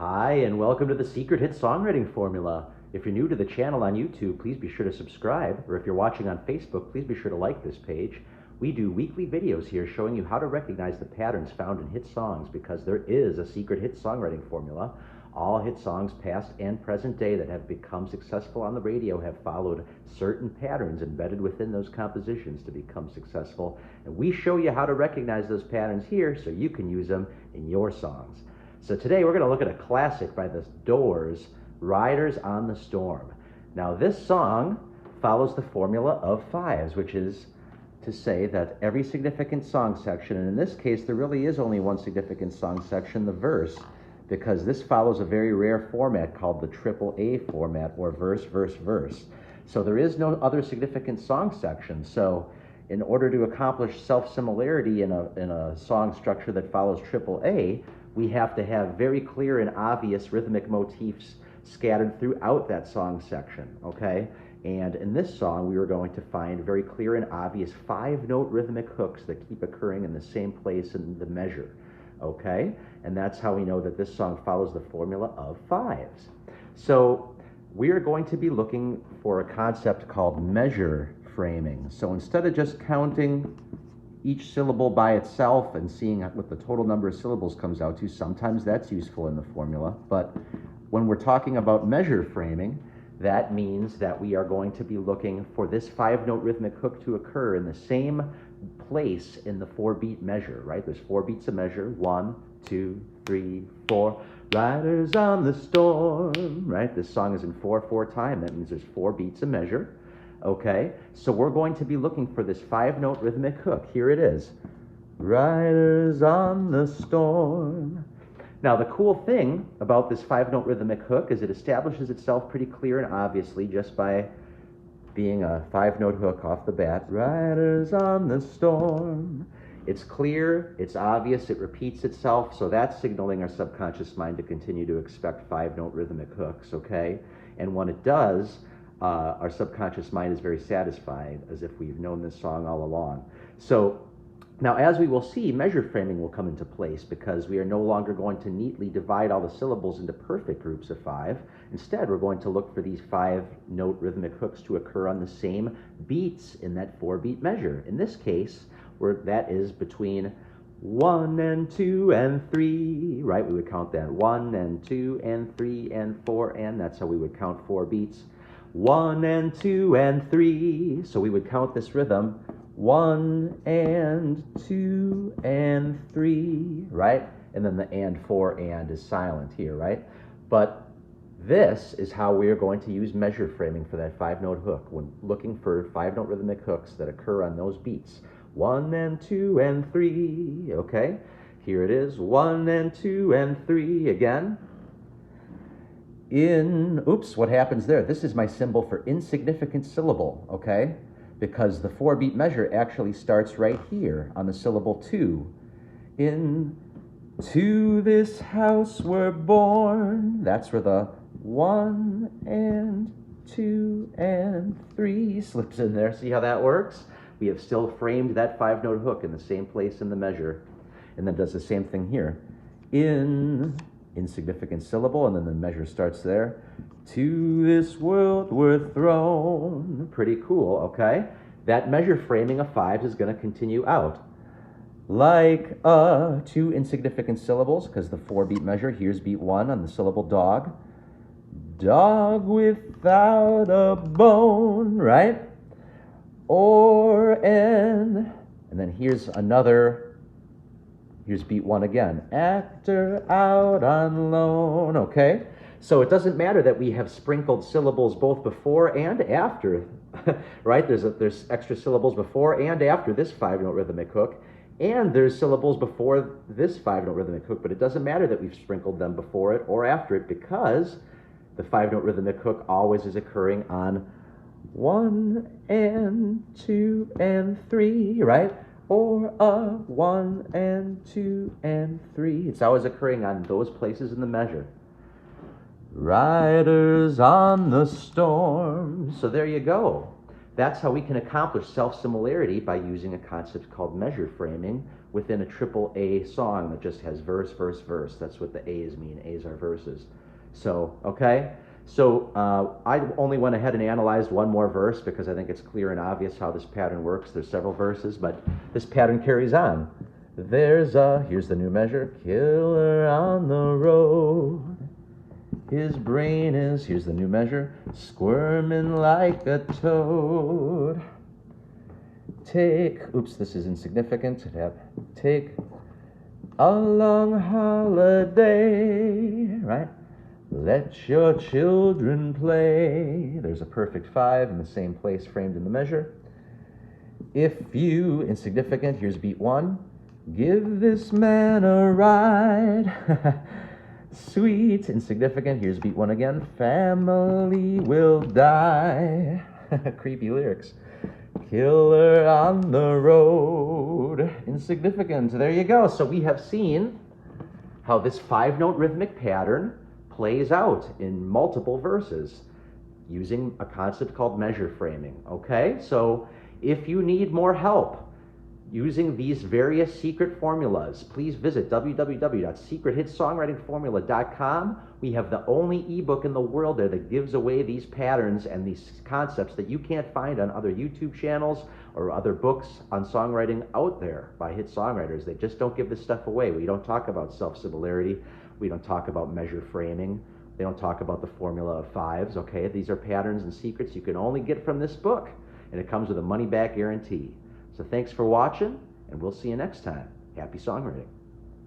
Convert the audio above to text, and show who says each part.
Speaker 1: Hi, and welcome to the Secret Hit Songwriting Formula. If you're new to the channel on YouTube, please be sure to subscribe, or if you're watching on Facebook, please be sure to like this page. We do weekly videos here showing you how to recognize the patterns found in hit songs because there is a secret hit songwriting formula. All hit songs, past and present day, that have become successful on the radio have followed certain patterns embedded within those compositions to become successful. And we show you how to recognize those patterns here so you can use them in your songs. So today we're going to look at a classic by the Doors, Riders on the Storm. Now this song follows the formula of 5's, which is to say that every significant song section, and in this case there really is only one significant song section, the verse, because this follows a very rare format called the AAA format, or verse, verse, verse. So there is no other significant song section. So in order to accomplish self-similarity in a song structure that follows AAA, we have to have very clear and obvious rhythmic motifs scattered throughout that song section, okay? And in this song, we were going to find very clear and obvious 5-note rhythmic hooks that keep occurring in the same place in the measure, okay? And that's how we know that this song follows the formula of 5's. So we are going to be looking for a concept called measure framing. So instead of just counting each syllable by itself and seeing what the total number of syllables comes out to, sometimes that's useful in the formula. But when we're talking about measure framing, that means that we are going to be looking for this 5-note rhythmic hook to occur in the same place in the 4-beat measure, right? There's 4 beats a measure, 1, 2, 3, 4. Riders on the storm, right? This song is in 4/4 time. That means there's 4 beats a measure. Okay, so we're going to be looking for this 5-note rhythmic hook. Here it is. Riders on the storm. Now, the cool thing about this 5-note rhythmic hook is it establishes itself pretty clear and obviously just by being a 5-note hook off the bat. Riders on the storm. It's clear, it's obvious, it repeats itself, so that's signaling our subconscious mind to continue to expect 5-note rhythmic hooks, okay? And when it does, our subconscious mind is very satisfied, as if we've known this song all along. So now, as we will see, measure framing will come into place because we are no longer going to neatly divide all the syllables into perfect groups of 5. Instead, we're going to look for these 5-note rhythmic hooks to occur on the same beats in that 4-beat measure. In this case, where that is between 1 and 2 and 3, right? We would count that 1 and 2 and 3 and 4, and that's how we would count 4 beats. 1 and 2 and 3. So we would count this rhythm 1 and 2 and 3, right? And then the and 4 and is silent here, right? But this is how we are going to use measure framing for that 5-note hook when looking for 5-note rhythmic hooks that occur on those beats. 1 and 2 and 3, okay? Here it is, 1 and 2 and 3 again. Oops, what happens there? This is my symbol for insignificant syllable, okay? Because the 4-beat measure actually starts right here on the syllable 2. Into this house we're born. That's where the 1 and 2 and 3 slips in there. See how that works? We have still framed that 5-note hook in the same place in the measure. And then does the same thing here. Insignificant syllable, and then the measure starts there. To this world we're thrown. Pretty cool, okay? That measure framing of 5's is going to continue out. Like 2 insignificant syllables, because the 4-beat measure, here's beat 1 on the syllable dog. Dog without a bone, right? And then here's beat 1 again. Actor out on loan, okay? So it doesn't matter that we have sprinkled syllables both before and after, right? There's extra syllables before and after this 5-note rhythmic hook, and there's syllables before this 5-note rhythmic hook, but it doesn't matter that we've sprinkled them before it or after it because the 5-note rhythmic hook always is occurring on 1 and 2 and 3, right? Or 1 and 2 and 3. It's always occurring on those places in the measure. Riders on the storm. So there you go. That's how we can accomplish self-similarity by using a concept called measure framing within a triple A song that just has verse, verse, verse. That's what the A's mean. A's are verses. So, okay? So I only went ahead and analyzed one more verse because I think it's clear and obvious how this pattern works. There's several verses, but this pattern carries on. There's a, here's the new measure, killer on the road. His brain is, here's the new measure, squirming like a toad. Take, oops, this is insignificant. Take a long holiday, right? Let your children play. There's a perfect 5 in the same place framed in the measure. If you, insignificant, here's beat 1. Give this man a ride. Sweet, insignificant, here's beat 1 again. Family will die. Creepy lyrics. Killer on the road. Insignificant. There you go. So we have seen how this 5-note rhythmic pattern plays out in multiple verses using a concept called measure framing. Okay? So if you need more help using these various secret formulas, please visit www.secrethitsongwritingformula.com. We have the only ebook in the world there that gives away these patterns and these concepts that you can't find on other YouTube channels or other books on songwriting out there by hit songwriters. They just don't give this stuff away. We don't talk about self-similarity. We don't talk about measure framing. They don't talk about the formula of 5's, okay? These are patterns and secrets you can only get from this book, and it comes with a money-back guarantee. So thanks for watching, and we'll see you next time. Happy songwriting.